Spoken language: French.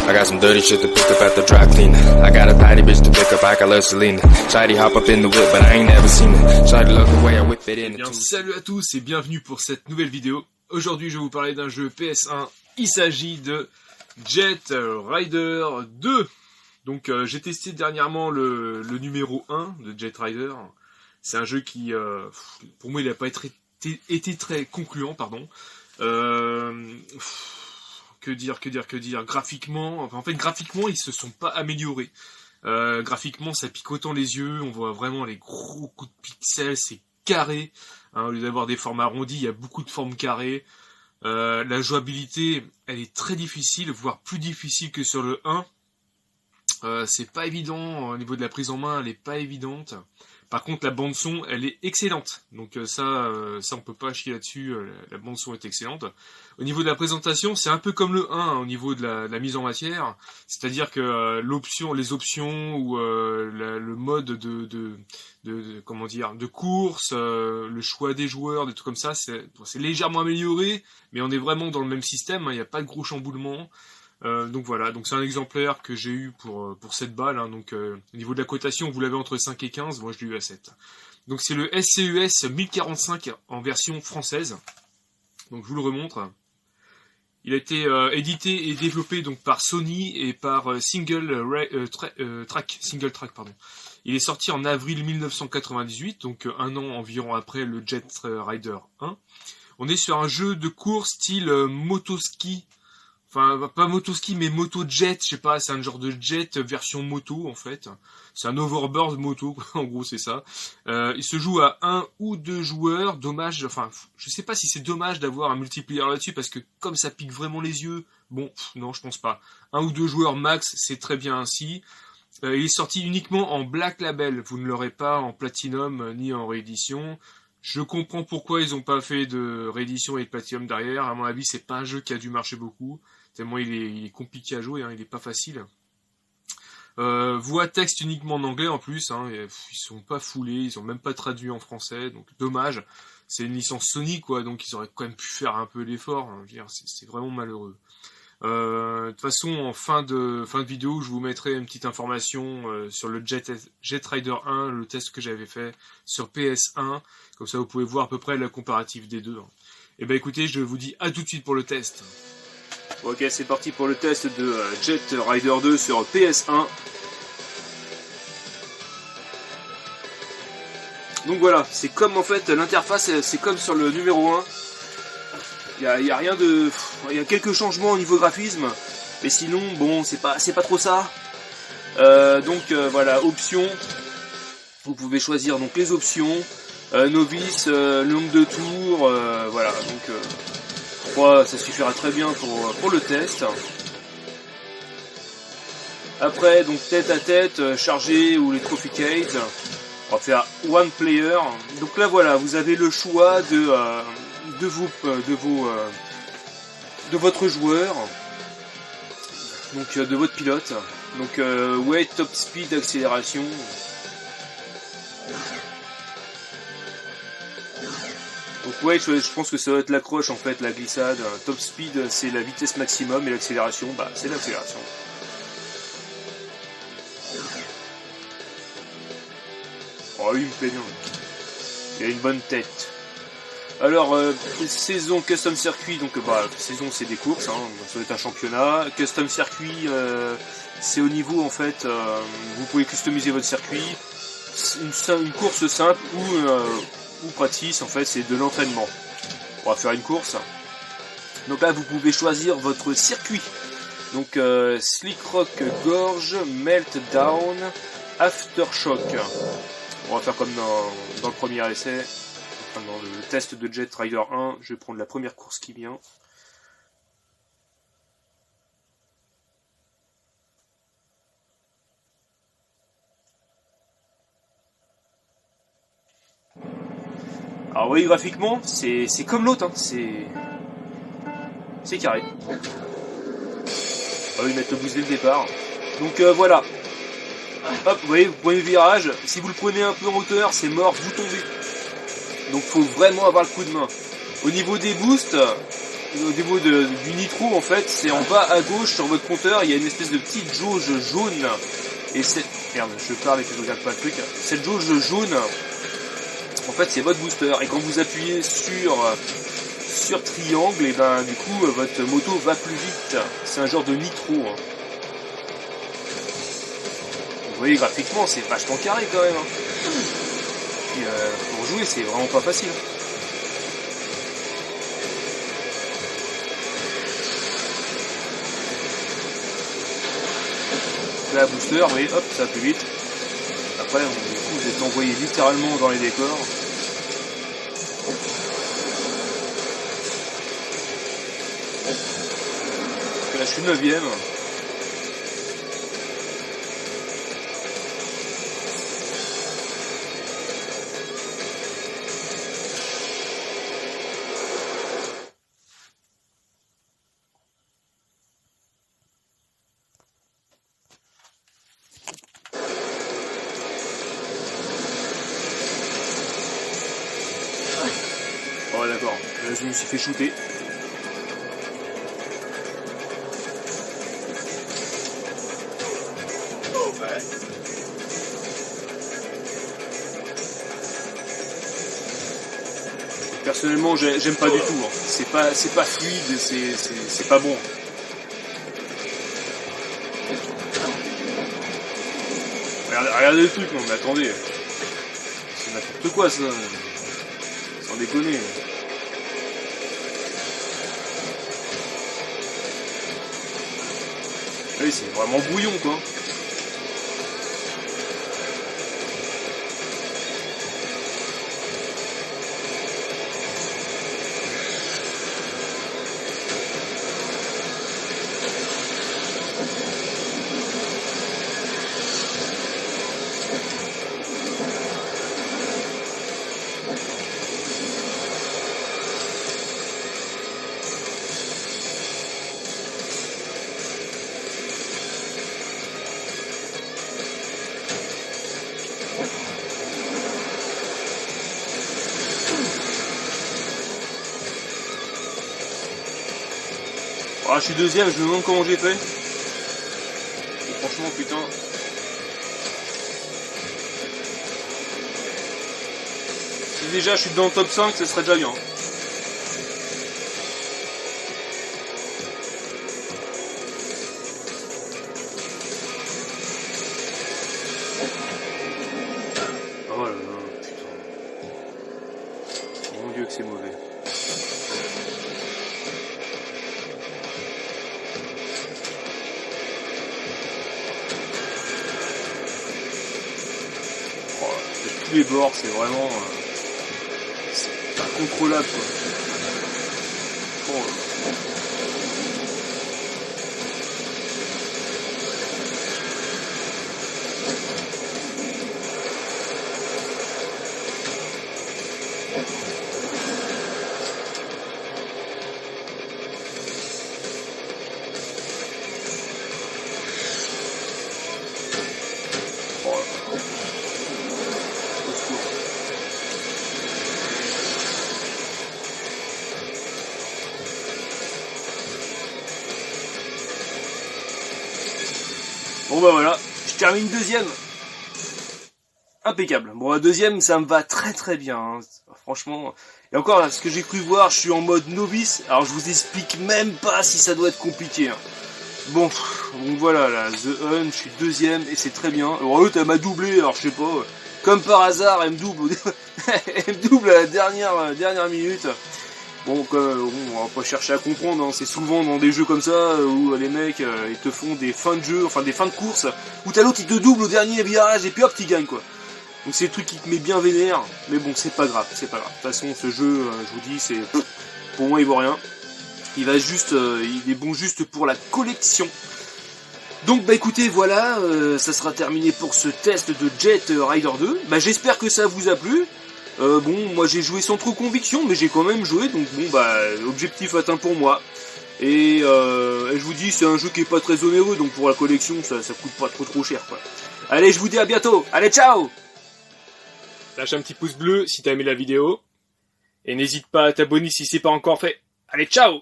I got some dirty shit to pick up at the dry clean. I got a tidy bitch to pick up, I got Selena. Shady hop up in the whip, but I ain't never seen it. Shady love the way I whip it in. Bien, salut à tous et bienvenue pour cette nouvelle vidéo. Aujourd'hui, je vais vous parler d'un jeu PS1. Il s'agit de Jet Rider 2. Donc, j'ai testé dernièrement le numéro 1 de Jet Rider. C'est un jeu qui, pour moi, il n'a pas été très concluant, pardon. Que dire. Graphiquement, enfin, en fait, graphiquement, ils se sont pas améliorés. Graphiquement, ça pique autant les yeux. On voit vraiment les gros coups de pixels. C'est carré. Hein, au lieu d'avoir des formes arrondies, il y a beaucoup de formes carrées. La jouabilité, elle est très difficile, voire plus difficile que sur le 1. C'est pas évident. Au niveau de la prise en main, elle est pas évidente. Par contre, la bande son, elle est excellente. Donc ça, on peut pas chier là-dessus. La bande son est excellente. Au niveau de la présentation, c'est un peu comme le 1 au niveau de la mise en matière. C'est-à-dire que les options ou le mode de course, le choix des joueurs, des trucs comme ça, c'est légèrement amélioré, mais on est vraiment dans le même système. Il n'y a pas de gros chamboulements. Donc voilà, donc c'est un exemplaire que j'ai eu pour cette balle, hein, donc au niveau de la cotation, vous l'avez entre 5 et 15, moi je l'ai eu à 7. Donc c'est le SCES 1045 en version française, donc je vous le remontre. Il a été édité et développé donc par Sony et par Single Track. Il est sorti en avril 1998, donc un an environ après le Jet Rider 1. On est sur un jeu de course style motoski. Enfin, pas motoski, mais moto-jet, je sais pas, c'est un genre de jet version moto, en fait. C'est un overboard moto, en gros, c'est ça. Il se joue à 1 ou 2 joueurs, dommage, enfin, je sais pas si c'est dommage d'avoir un multiplayer là-dessus, parce que comme ça pique vraiment les yeux, bon, non, je pense pas. 1 ou 2 joueurs max, c'est très bien ainsi. Il est sorti uniquement en Black Label, vous ne l'aurez pas en Platinum, ni en réédition. Je comprends pourquoi ils n'ont pas fait de réédition et de Platinum derrière. À mon avis, c'est pas un jeu qui a dû marcher beaucoup. Tellement il est compliqué à jouer, hein, il est pas facile. Voix texte uniquement en anglais en plus, hein, ils sont pas foulés, ils ont même pas traduit en français, donc dommage. C'est une licence Sony, quoi, donc ils auraient quand même pu faire un peu l'effort. Hein, c'est vraiment malheureux. De toute façon, en fin de vidéo, je vous mettrai une petite information sur le Jet Rider 1, le test que j'avais fait sur PS1. Comme ça, vous pouvez voir à peu près le comparatif des deux. Et ben écoutez, je vous dis à tout de suite pour le test. Ok, c'est parti pour le test de Jet Rider 2 sur PS1. Donc voilà, c'est comme en fait l'interface, c'est comme sur le numéro 1. Il y a rien de, il y a quelques changements au niveau graphisme, mais sinon bon, c'est pas trop ça. Voilà, options. Vous pouvez choisir donc les options, novice, nombre de tours, voilà. Donc ça suffira très bien pour le test. Après, donc tête à tête, chargé ou les trophy cades. On va faire one player. Donc là voilà, vous avez le choix de votre joueur, donc de votre pilote. Donc weight, top speed, accélération. Donc weight, je pense que ça va être l'accroche en fait, la glissade. Top speed, c'est la vitesse maximum et l'accélération, bah c'est l'accélération. Oh lui il me plaît bien. Il a une bonne tête. Alors, saison custom circuit, donc saison c'est des courses, hein, ça doit être un championnat. Custom circuit, c'est au niveau en fait, vous pouvez customiser votre circuit. Une course simple ou practice, en fait c'est de l'entraînement. On va faire une course. Donc là vous pouvez choisir votre circuit. Donc Slick Rock Gorge, Meltdown, Aftershock. On va faire comme dans le premier essai. Dans le test de Jet Rider 1, je vais prendre la première course qui vient. Alors oui, graphiquement, c'est comme l'autre, hein. C'est carré. On va lui mettre le boost dès le départ. Donc voilà. Hop, vous voyez, vous prenez le virage. Si vous le prenez un peu en hauteur, c'est mort, vous tombez. Donc faut vraiment avoir le coup de main. Au niveau des boosts, au niveau du nitro, en fait, c'est en bas à gauche sur votre compteur, il y a une espèce de petite jauge jaune. Et c'est... Merde, je parle et que je regarde pas le truc. Cette jauge jaune, en fait, c'est votre booster. Et quand vous appuyez sur triangle, et ben du coup, votre moto va plus vite. C'est un genre de nitro. Hein. Vous voyez, graphiquement, c'est vachement carré quand même. Hein. Puis, pour jouer, c'est vraiment pas facile. Là, booster, vous voyez, hop, ça va plus vite. Après, du coup, vous êtes envoyé littéralement dans les décors. Là, je suis 9ème. Oh d'accord, là je me suis fait shooter. Personnellement j'aime pas du tout, hein. C'est pas fluide, c'est pas bon. Regardez le truc, non mais attendez. C'est n'importe quoi ça. Sans déconner. Oui, c'est vraiment brouillon quoi. Ah, je suis deuxième, je me demande comment j'ai fait. Et franchement, putain. Si déjà je suis dans le top 5, ça serait déjà bien. Oh là là, putain. Mon Dieu que c'est mauvais. Tous les bords, c'est vraiment c'est incontrôlable quoi. Oh. Bon bah voilà, je termine deuxième. Impeccable. Bon la deuxième ça me va très très bien. Hein. Franchement. Et encore là, ce que j'ai cru voir, je suis en mode novice. Alors je vous explique même pas si ça doit être compliqué. Hein. Bon, donc voilà là, The Hun, je suis deuxième et c'est très bien. Alors l'autre elle m'a doublé, alors je sais pas. Comme par hasard, elle me double, elle me double à la dernière minute. Bon, on va pas chercher à comprendre, hein. C'est souvent dans des jeux comme ça où les mecs ils te font des fins de jeu, enfin des fins de course, où t'as l'autre qui te double au dernier virage et puis hop, tu gagnes quoi. Donc c'est le truc qui te met bien vénère, mais bon, c'est pas grave, c'est pas grave. De toute façon, ce jeu, je vous dis, c'est pour moi il vaut rien. Il va juste, il est bon juste pour la collection. Donc bah écoutez, voilà, ça sera terminé pour ce test de Jet Rider 2. Bah j'espère que ça vous a plu. Bon, moi j'ai joué sans trop conviction, mais j'ai quand même joué, donc bon bah objectif atteint pour moi. Et je vous dis, c'est un jeu qui est pas très onéreux, donc pour la collection, ça coûte pas trop cher quoi. Allez, je vous dis à bientôt. Allez, ciao. Lâche un petit pouce bleu si t'as aimé la vidéo. Et n'hésite pas à t'abonner si c'est pas encore fait. Allez, ciao!